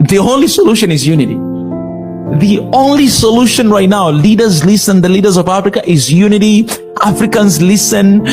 The only solution is unity. The only solution right now, leaders listen, the leaders of Africa, is unity. Africans listen.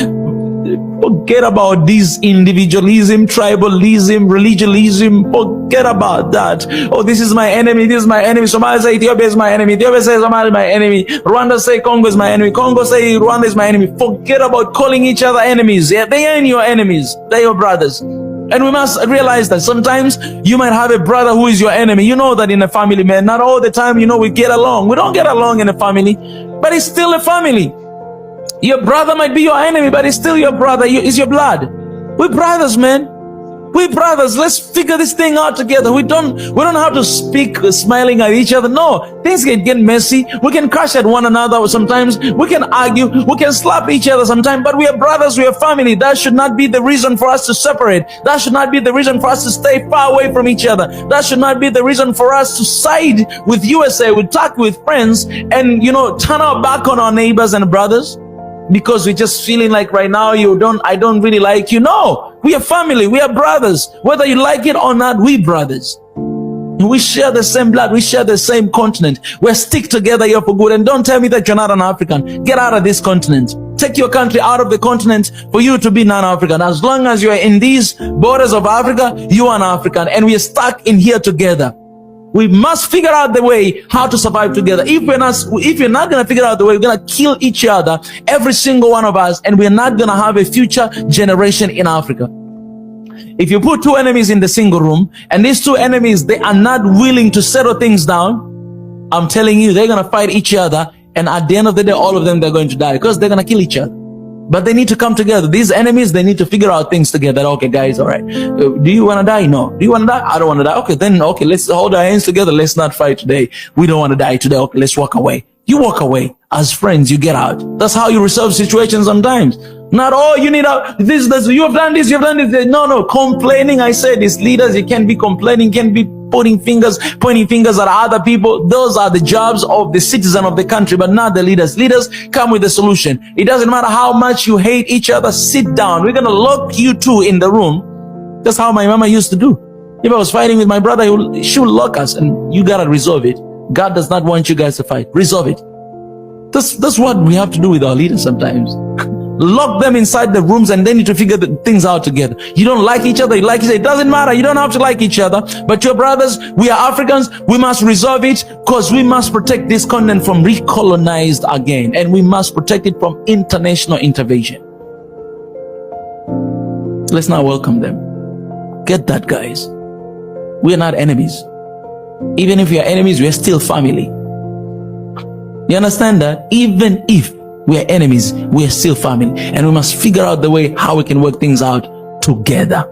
Forget about this individualism, tribalism, religionism. Forget about that. Oh, this is my enemy, this is my enemy. Somalia say Ethiopia is my enemy. Ethiopia say Somalia is my enemy. Rwanda say Congo is my enemy. Congo say Rwanda is my enemy. Forget about calling each other enemies. Yeah, they ain't your enemies. They're your brothers. And we must realize that sometimes you might have a brother who is your enemy. You know that in a family, man. Not all the time, we get along. We don't get along in a family, but it's still a family. Your brother might be your enemy, but it's still your brother. It's your blood. We're brothers, man. We're brothers. Let's figure this thing out together. We don't have to speak smiling at each other. No, things can get messy. We can crash at one another sometimes. We can argue. We can slap each other sometimes. But we are brothers. We are family. That should not be the reason for us to separate. That should not be the reason for us to stay far away from each other. That should not be the reason for us to side with USA, with talk with friends, and turn our back on our neighbors and brothers. Because we're just feeling like right now I don't really like you. No, we are family, we are brothers. Whether you like it or not, we brothers. We share the same blood, we share the same continent. We're stick together here for good. And don't tell me that you're not an African. Get out of this continent. Take your country out of the continent for you to be non-African. As long as you're in these borders of Africa, you are an African, and we are stuck in here together. We must figure out the way how to survive together. If you're not going to figure out the way, we're going to kill each other, every single one of us, and we're not going to have a future generation in Africa. If you put two enemies in the single room, and these two enemies, they are not willing to settle things down, I'm telling you, they're going to fight each other, and at the end of the day, all of them, they're going to die because they're going to kill each other. But they need to come together. These enemies, they need to figure out things together. Okay, guys, all right. Do you want to die? No. Do you want to die? I don't want to die. Okay, then, let's hold our hands together. Let's not fight today. We don't want to die today. Okay, let's walk away. You walk away. As friends, you get out. That's how you resolve situations sometimes. Not, you need this, you have done this, you have done this. No, complaining. I said this, leaders, you can't be complaining, can't be pointing fingers at other people. Those are the jobs of the citizen of the country, but not the leaders. Leaders come with the solution. It doesn't matter how much you hate each other. Sit down. We're going to lock you two in the room. That's how my mama used to do. If I was fighting with my brother, she would lock us, and you got to resolve it. God does not want you guys to fight. Resolve it. That's what we have to do with our leaders sometimes. Lock them inside the rooms, and they need to figure the things out together. You don't like each other, you like each other. It doesn't matter. You don't have to like each other. But your brothers, we are Africans. We must resolve it, because we must protect this continent from recolonized again. And we must protect it from international intervention. Let's not welcome them. Get that, guys. We are not enemies. Even if we are enemies, we are still family. You understand that? Even if we are enemies, we are still family, and we must figure out the way how we can work things out together.